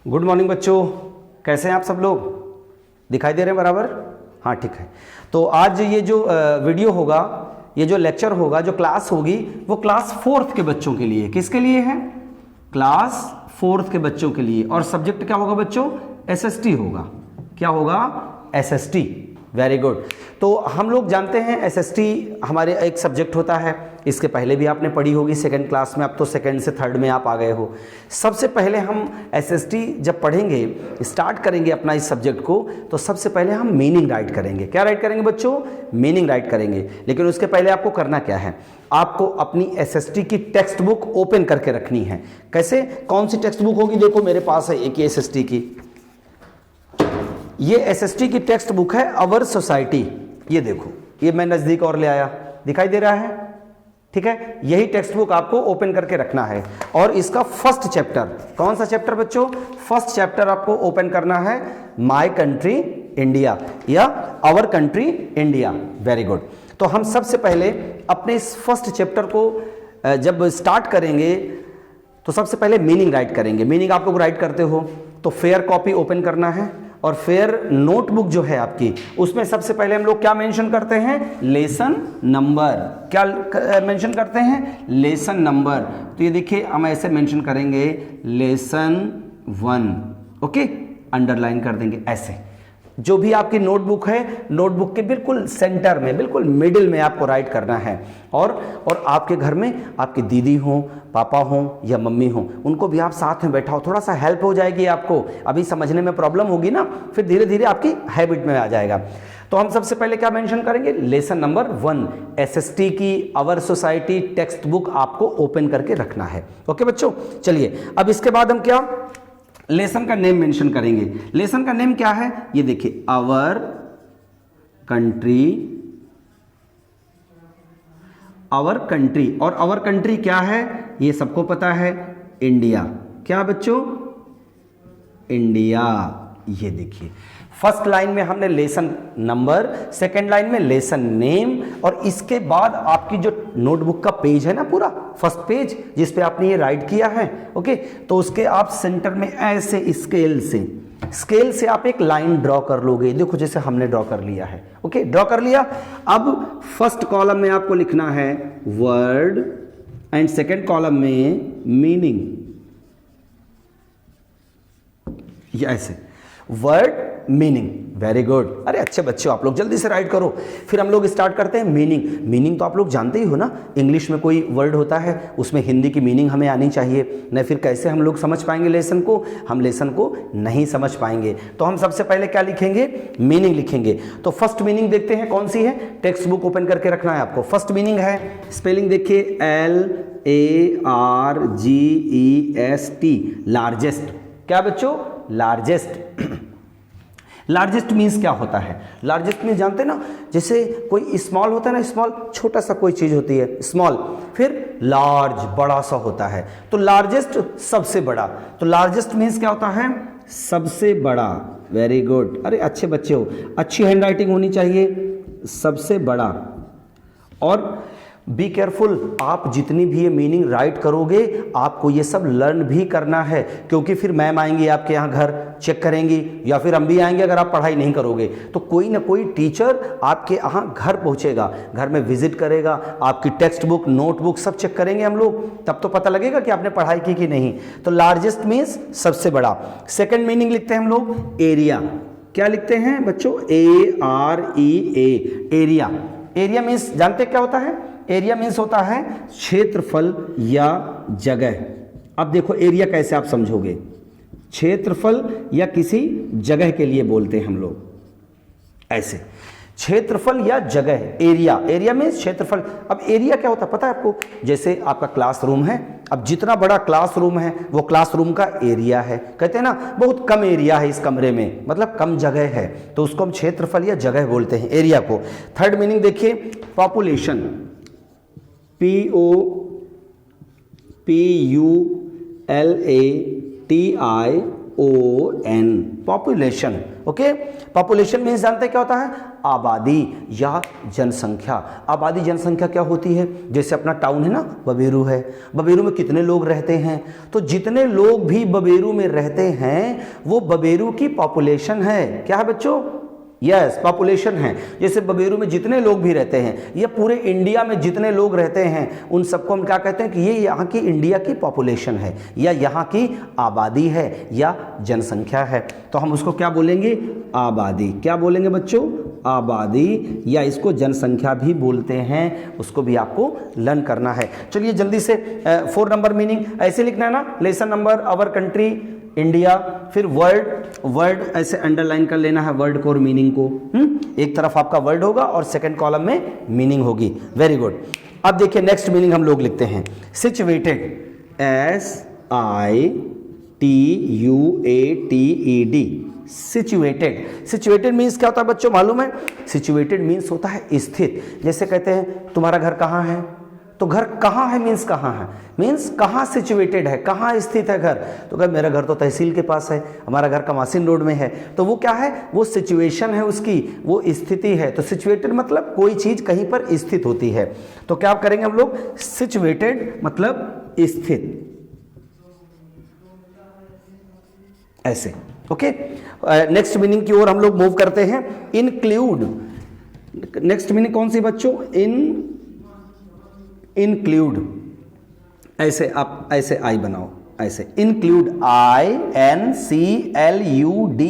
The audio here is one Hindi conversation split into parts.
गुड मॉर्निंग बच्चों, कैसे हैं आप सब लोग? दिखाई दे रहे हैं बराबर? हाँ ठीक है। तो आज ये जो वीडियो होगा, ये जो लेक्चर होगा, जो क्लास होगी, वो क्लास 4th के बच्चों के लिए। किसके लिए है? क्लास 4th के बच्चों के लिए। और सब्जेक्ट क्या होगा बच्चों? एसएसटी होगा। क्या होगा? एसएसटी। Very good. तो हम लोग जानते हैं एसएसटी हमारे एक सब्जेक्ट होता है। इसके पहले भी आपने पढ़ी होगी सेकंड क्लास में, अब तो सेकंड से थर्ड में आप आ गए हो। सबसे पहले हम एसएसटी जब पढ़ेंगे, स्टार्ट करेंगे अपना इस सब्जेक्ट को, तो सबसे पहले हम मीनिंग राइट करेंगे। क्या राइट करेंगे बच्चों? मीनिंग राइट करेंगे। लेकिन उसके पहले आपको करना क्या है? आपको अपनी एसएसटी की टेक्स्ट बुक ओपन करके रखनी है। कैसे? कौन सी टेक्स्ट बुक होगी? देखो मेरे पास है एक एसएसटी की, ये एसएसटी की टेक्स्ट बुक है अवर सोसाइटी। ये देखो, ये मैं नजदीक और ले आया, दिखाई दे रहा है? ठीक है, यही टेक्स्ट बुक आपको ओपन करके रखना है। और इसका फर्स्ट चैप्टर, कौन सा चैप्टर बच्चों? फर्स्ट चैप्टर आपको ओपन करना है, माय कंट्री इंडिया या our country India. Very good. तो हम सबसे पहले अपने इस फर्स्ट चैप्टर को जब स्टार्ट करेंगे तो सबसे पहले मीनिंग राइट करेंगे। मीनिंग आप लोग राइट करते हो तो फेयर कॉपी ओपन करना है, और फेयर नोटबुक जो है आपकी, उसमें सबसे पहले हम लोग क्या मेंशन करते हैं? Lesson number. क्या मेंशन करते हैं? Lesson number. तो ये देखिए, हम ऐसे मेंशन करेंगे लेसन 1। ओके, अंडरलाइन कर देंगे ऐसे। जो भी आपकी नोटबुक है, नोटबुक के बिल्कुल सेंटर में, बिल्कुल मिडिल में आपको राइट करना है। और आपके घर में आपकी दीदी हो, पापा हो या मम्मी हो, उनको भी आप साथ में बैठाओ, थोड़ा सा हेल्प हो जाएगी आपको। अभी समझने में प्रॉब्लम होगी ना, फिर धीरे धीरे आपकी हैबिट में आ जाएगा। तो हम सबसे पहले क्या मेंशन करेंगे? लेसन नंबर 1, एसएसटी की अवर सोसाइटी टेक्स्ट बुक आपको ओपन करके रखना है। ओके बच्चों, चलिए अब इसके बाद हम क्या लेसन का नेम मेंशन करेंगे। लेसन का नेम क्या है? ये देखिए, आवर कंट्री। आवर कंट्री, और आवर कंट्री क्या है? ये सबको पता है, इंडिया। क्या बच्चों? इंडिया। ये देखिए, फर्स्ट लाइन में हमने लेसन नंबर, सेकंड लाइन में लेसन नेम, और इसके बाद आपकी जो नोटबुक का पेज है ना, पूरा फर्स्ट पेज जिस पे आपने ये राइट किया है, ओके, तो उसके आप सेंटर में ऐसे स्केल से आप एक लाइन ड्रॉ कर लोगे। देखो जैसे हमने ड्रॉ कर लिया है। ओके, ड्रॉ कर लिया। अब फर्स्ट कॉलम में आपको लिखना है वर्ड, एंड सेकंड कॉलम में मीनिंग। ये ऐसे वर्ड मीनिंग। Very good. अरे अच्छे बच्चे, आप लोग जल्दी से राइट करो। फिर हम लोग स्टार्ट करते हैं मीनिंग। मीनिंग तो आप लोग जानते ही हो ना, इंग्लिश में कोई वर्ड होता है, उसमें हिंदी की मीनिंग हमें आनी चाहिए, नहीं फिर कैसे हम लोग समझ पाएंगे लेसन को? हम लेसन को नहीं समझ पाएंगे। तो हम सबसे पहले क्या लिखेंगे? मीनिंग लिखेंगे। तो फर्स्ट मीनिंग देखते हैं कौन सी है। टेक्स्ट बुक ओपन करके रखना है आपको। फर्स्ट मीनिंग है, स्पेलिंग देखिए, LARGEST, लार्जेस्ट। क्या बच्चों? लार्जेस्ट। लार्जेस्ट मीन्स क्या होता है? लार्जेस्ट मीन्स जानते हैं ना, जैसे कोई स्मॉल होता है ना, स्मॉल छोटा सा कोई चीज होती है स्मॉल, फिर लार्ज बड़ा सा होता है। तो लार्जेस्ट सबसे बड़ा। तो लार्जेस्ट मीन्स क्या होता है? सबसे बड़ा। Very good. अरे अच्छे बच्चे हो, अच्छी हैंडराइटिंग होनी चाहिए। सबसे बड़ा। और बी केयरफुल, आप जितनी भी ये मीनिंग राइट करोगे, आपको ये सब लर्न भी करना है, क्योंकि फिर मैम आएंगी आपके यहाँ घर, चेक करेंगी, या फिर हम भी आएंगे अगर आप पढ़ाई नहीं करोगे तो कोई ना कोई टीचर आपके यहाँ घर पहुँचेगा, घर में विजिट करेगा, आपकी टेक्स्ट बुक, नोटबुक सब चेक करेंगे हम लोग, तब तो पता लगेगा कि आपने पढ़ाई की कि नहीं। तो लार्जेस्ट मीन्स सबसे बड़ा। सेकेंड मीनिंग लिखते हैं हम लोग एरिया। क्या लिखते हैं बच्चों? AREA, area. एरिया मीन्स जानते क्या होता है? एरिया मीन्स होता है क्षेत्रफल या जगह। अब देखो एरिया कैसे आप समझोगे? क्षेत्रफल या किसी जगह के लिए बोलते हैं हम लोग ऐसे, क्षेत्रफल या जगह। एरिया, एरिया मीन्स क्षेत्रफल। अब एरिया क्या होता है पता है आपको? जैसे आपका क्लासरूम है, अब जितना बड़ा क्लासरूम है वो क्लासरूम का एरिया है। कहते हैं ना बहुत कम एरिया है इस कमरे में, मतलब कम जगह है, तो उसको हम क्षेत्रफल या जगह बोलते हैं, एरिया को। थर्ड मीनिंग देखिए, population. POPULATION, population. Okay, population means जानते हैं क्या होता है? आबादी या जनसंख्या। आबादी जनसंख्या क्या होती है? जैसे अपना टाउन है ना, बबेरू है, बबेरू में कितने लोग रहते हैं? तो जितने लोग भी बबेरू में रहते हैं वो बबेरू की पॉपुलेशन है। क्या है बच्चों? यस, पॉपुलेशन है। जैसे बबेरू में जितने लोग भी रहते हैं या पूरे इंडिया में जितने लोग रहते हैं उन सबको हम क्या कहते हैं कि ये यहाँ की इंडिया की पॉपुलेशन है या यहाँ की आबादी है या जनसंख्या है। तो हम उसको क्या बोलेंगे? आबादी। क्या बोलेंगे बच्चों? आबादी, या इसको जनसंख्या भी बोलते हैं, उसको भी आपको लर्न करना है। चलिए जल्दी से 4 नंबर मीनिंग ऐसे लिखना है ना, lesson number our country India, फिर वर्ड ऐसे अंडरलाइन कर लेना है वर्ड को और मीनिंग को। एक तरफ आपका वर्ड होगा और सेकंड कॉलम में मीनिंग होगी। Very good. अब देखिए नेक्स्ट मीनिंग हम लोग लिखते हैं situated, SITUATED, situated. Situated means क्या होता है बच्चों मालूम है? सिचुएटेड मीन्स होता है स्थित। जैसे कहते हैं तुम्हारा घर कहाँ है, तो घर कहाँ है मीन्स कहाँ है, मीन्स कहाँ सिचुएटेड है, कहाँ स्थित है घर। तो कह मेरा घर तो तहसील के पास है, हमारा घर कमासिन रोड में है। तो वो क्या है? वो सिचुएशन है उसकी, वो स्थिति है। तो सिचुएटेड मतलब कोई चीज कहीं पर स्थित होती है। तो क्या करेंगे हम लोग? सिचुएटेड मतलब स्थित, ऐसे। ओके, नेक्स्ट मीनिंग की ओर हम लोग मूव करते हैं। इंक्लूड, नेक्स्ट मीनिंग कौन सी बच्चों? इंक्लूड, ऐसे आप ऐसे आई बनाओ, ऐसे इंक्लूड, INCLUDE।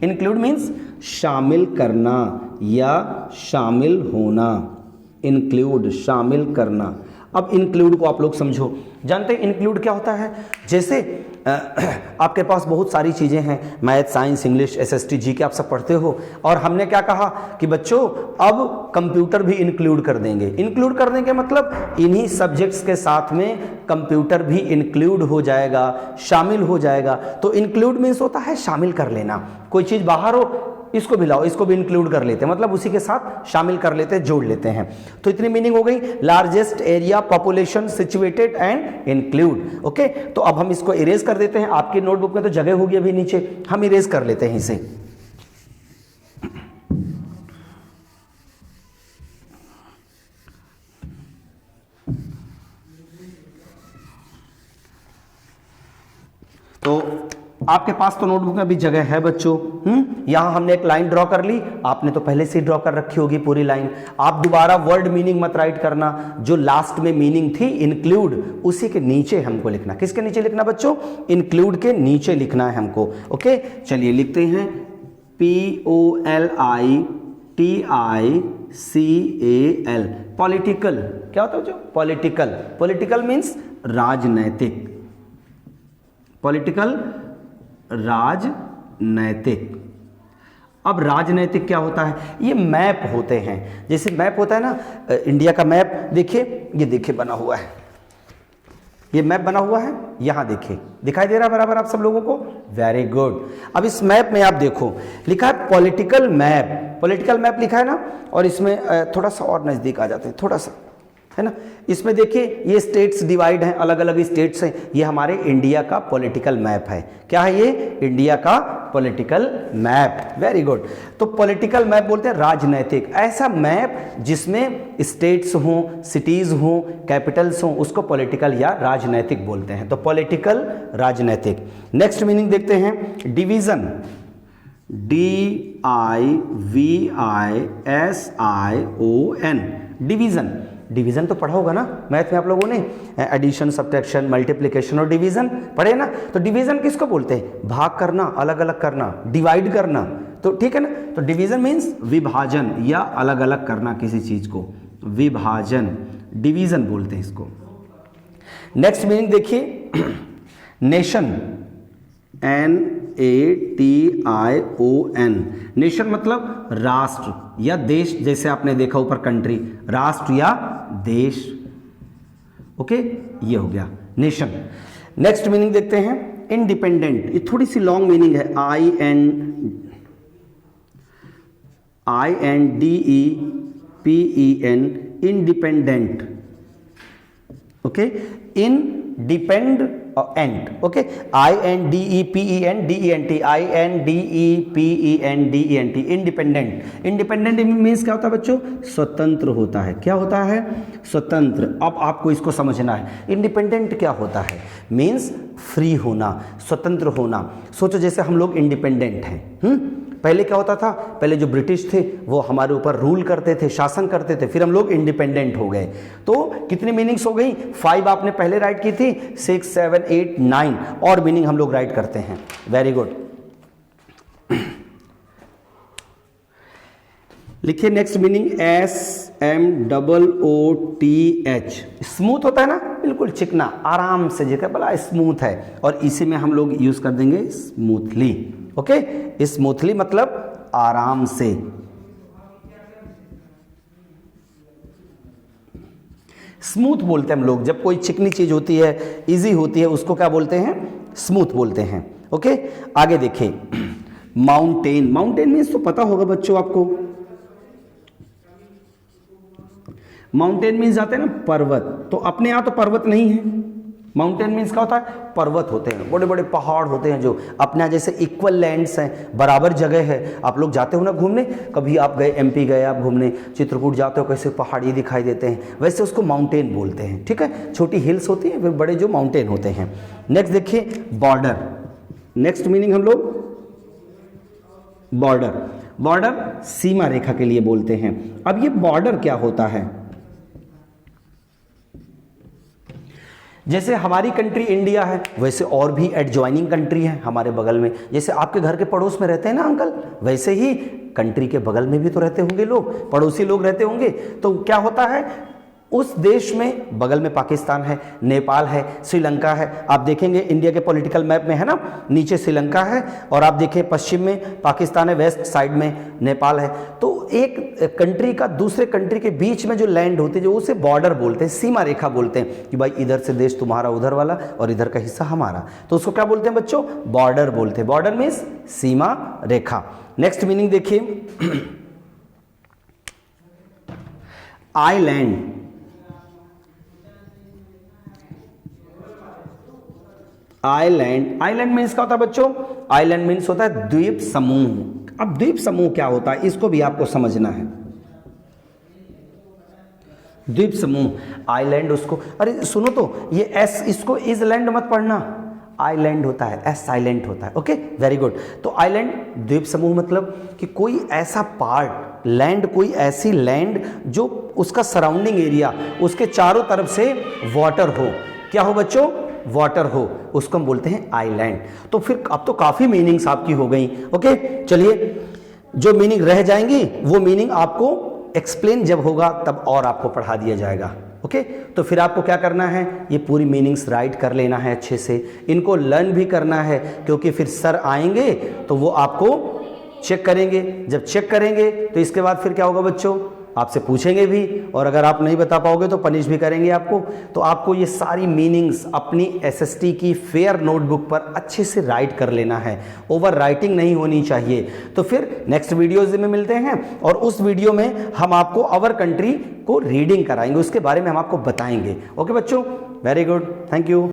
इंक्लूड मीन्स शामिल करना या शामिल होना। इंक्लूड शामिल करना। अब इंक्लूड को आप लोग समझो। जानते हैं इंक्लूड क्या होता है? जैसे आपके पास बहुत सारी चीज़ें हैं, math, science, English, SST, GK आप सब पढ़ते हो, और हमने क्या कहा कि बच्चों अब कंप्यूटर भी इंक्लूड कर देंगे। इंक्लूड कर देंगे मतलब इन्हीं सब्जेक्ट्स के साथ में कंप्यूटर भी इंक्लूड हो जाएगा, शामिल हो जाएगा। तो इंक्लूड मीन्स होता है शामिल कर लेना। कोई चीज़ बाहर हो, इसको भी लाओ, इसको भी इंक्लूड कर लेते हैं, मतलब उसी के साथ शामिल कर लेते हैं, जोड़ लेते हैं। तो इतनी मीनिंग हो गई, largest area, population, situated and include. Okay, तो अब हम इसको इरेज कर देते हैं। आपकी नोटबुक में तो जगह होगी अभी नीचे, हम इरेज कर लेते हैं इसे। तो आपके पास तो नोटबुक में भी जगह है बच्चों। यहां हमने एक लाइन ड्रॉ कर ली, आपने तो पहले से ही ड्रॉ कर रखी होगी पूरी लाइन। आप दोबारा वर्ड मीनिंग मत राइट करना, जो लास्ट में मीनिंग थी इंक्लूड, उसी के नीचे हमको लिखना। किसके नीचे लिखना बच्चों? इंक्लूड के नीचे लिखना है हमको। ओके, चलिए लिखते हैं POLITICAL, पॉलिटिकल। क्या होता है बच्चों? पॉलिटिकल। पॉलिटिकल मीन्स राजनैतिक, पॉलिटिकल राजनैतिक। अब राजनैतिक क्या होता है? ये मैप होते हैं। जैसे मैप होता है ना, इंडिया का मैप देखिए, ये देखिए बना हुआ है, ये मैप बना हुआ है, यहां देखिए दिखाई दे रहा है बराबर आप सब लोगों को? Very good. अब इस मैप में आप देखो लिखा है पॉलिटिकल मैप, पॉलिटिकल मैप लिखा है ना, और इसमें थोड़ा सा और नजदीक आ जाते हैं, थोड़ा सा, है ना। इसमें देखिए ये स्टेट्स डिवाइड हैं, अलग अलग स्टेट्स हैं। ये हमारे इंडिया का पॉलिटिकल मैप है। क्या है ये? इंडिया का पॉलिटिकल मैप। Very good. तो पॉलिटिकल मैप बोलते हैं राजनैतिक, ऐसा मैप जिसमें स्टेट्स हों, सिटीज हों, कैपिटल्स हों, उसको पॉलिटिकल या राजनैतिक बोलते हैं। तो पॉलिटिकल, राजनैतिक। नेक्स्ट मीनिंग देखते हैं, डिवीजन, DIVISION, डिवीजन। डिवीजन तो पढ़ा होगा ना मैथ में आप लोगों ने, एडिशन, सब्ट्रैक्शन, मल्टीप्लिकेशन और डिवीजन पढ़े ना। तो डिवीजन किसको बोलते हैं? भाग करना, अलग अलग करना, डिवाइड करना। तो ठीक है ना। तो डिवीजन मीन्स विभाजन या अलग अलग करना किसी चीज को, विभाजन, डिवीजन बोलते हैं इसको। नेक्स्ट मीनिंग देखिए, नेशन, NATION, नेशन मतलब राष्ट्र या देश। जैसे आपने देखा ऊपर कंट्री, राष्ट्र या देश। ओके, ये हो गया नेशन। नेक्स्ट मीनिंग देखते हैं, इंडिपेंडेंट। ये थोड़ी सी लॉन्ग मीनिंग है, INDEPEN, independent. Okay, in depend और ent, okay, INDEPENDENT, INDEPENDENT, independent. Independent means क्या होता है बच्चों? स्वतंत्र होता है। क्या होता है? स्वतंत्र। अब आपको इसको समझना है, इंडिपेंडेंट क्या होता है? मीन्स फ्री होना, स्वतंत्र होना। सोचो जैसे हम लोग इंडिपेंडेंट हैं, पहले क्या होता था? पहले जो ब्रिटिश थे वो हमारे ऊपर रूल करते थे, शासन करते थे, फिर हम लोग इंडिपेंडेंट हो गए। तो कितनी मीनिंग्स हो गई? 5 आपने पहले राइट की थी, 6, 7, 8, 9 और मीनिंग हम लोग राइट करते हैं। Very good. लिखिए नेक्स्ट मीनिंग, SMOOTH। स्मूथ होता है ना, बिल्कुल चिकना, आराम से, जगह बड़ा स्मूथ है, और इसी में हम लोग यूज कर देंगे स्मूथली। ओके, स्मूथली मतलब आराम से। स्मूथ बोलते हैं हम लोग, जब कोई चिकनी चीज होती है, इजी होती है, उसको क्या बोलते हैं? स्मूथ बोलते हैं। ओके, आगे देखिए, माउंटेन। माउंटेन मीन्स तो पता होगा बच्चों आपको, माउंटेन मीन्स आते हैं ना पर्वत, तो अपने यहां तो पर्वत नहीं है। माउंटेन मीन्स क्या होता है? पर्वत होते हैं, बड़े बड़े पहाड़ होते हैं, जो अपने यहाँ जैसे इक्वल लैंड्स हैं, बराबर जगह है। आप लोग जाते हो ना घूमने, कभी आप गए MP गए आप घूमने, चित्रकूट जाते हो, कैसे पहाड़ी दिखाई देते हैं, वैसे उसको माउंटेन बोलते हैं। ठीक है, छोटी हिल्स होती हैं, फिर बड़े जो माउंटेन होते हैं। नेक्स्ट देखिए, बॉर्डर। नेक्स्ट मीनिंग हम लोग बॉर्डर। बॉर्डर सीमा रेखा के लिए बोलते हैं। अब ये बॉर्डर क्या होता है? जैसे हमारी कंट्री इंडिया है, वैसे और भी एडजॉइनिंग कंट्री है हमारे बगल में। जैसे आपके घर के पड़ोस में रहते हैं ना अंकल, वैसे ही कंट्री के बगल में भी तो रहते होंगे लोग, पड़ोसी लोग रहते होंगे। तो क्या होता है, उस देश में बगल में पाकिस्तान है, नेपाल है, श्रीलंका है। आप देखेंगे इंडिया के पॉलिटिकल मैप में है ना, नीचे श्रीलंका है, और आप देखें पश्चिम में पाकिस्तान है, वेस्ट साइड में नेपाल है। तो एक कंट्री का दूसरे कंट्री के बीच में जो लैंड होते हैं, जो उसे बॉर्डर बोलते हैं, सीमा रेखा बोलते हैं, कि भाई इधर से देश तुम्हारा उधर वाला और इधर का हिस्सा हमारा, तो उसको क्या बोलते हैं बच्चों? बॉर्डर बोलते हैं। बॉर्डर मीन्स सीमा रेखा। नेक्स्ट मीनिंग देखिए, आइलैंड। आइलैंड, आइलैंड मीन्स क्या होता है बच्चों? आइलैंड मीन्स होता है द्वीप समूह। अब द्वीप समूह क्या होता है, इसको भी आपको समझना है। द्वीप समूह, आइलैंड उसको, अरे सुनो तो, ये एस, इसको इज लैंड मत पढ़ना, आइलैंड होता है, एस साइलेंट होता है। Okay, very good. तो आइलैंड, द्वीप समूह मतलब कि कोई ऐसा पार्ट लैंड, कोई ऐसी लैंड जो उसका सराउंडिंग एरिया, उसके चारों तरफ से वाटर हो। क्या हो बच्चों? वाटर हो, उसको हम बोलते हैं आइलैंड। तो फिर अब तो काफी मीनिंग्स आपकी हो गई। ओके, चलिए, जो मीनिंग रह जाएंगी वो मीनिंग आपको एक्सप्लेन जब होगा तब और आपको पढ़ा दिया जाएगा। ओके, तो फिर आपको क्या करना है, ये पूरी मीनिंग्स राइट कर लेना है अच्छे से, इनको लर्न भी करना है, क्योंकि फिर सर आएंगे तो वो आपको चेक करेंगे। जब चेक करेंगे तो इसके बाद फिर क्या होगा बच्चों, आपसे पूछेंगे भी, और अगर आप नहीं बता पाओगे तो पनिश भी करेंगे आपको। तो आपको ये सारी मीनिंग्स अपनी SST की फेयर नोटबुक पर अच्छे से राइट कर लेना है, ओवर राइटिंग नहीं होनी चाहिए। तो फिर नेक्स्ट वीडियोज में मिलते हैं, और उस वीडियो में हम आपको अवर कंट्री को रीडिंग कराएंगे, उसके बारे में हम आपको बताएंगे। ओके बच्चों, वेरी गुड, थैंक यू।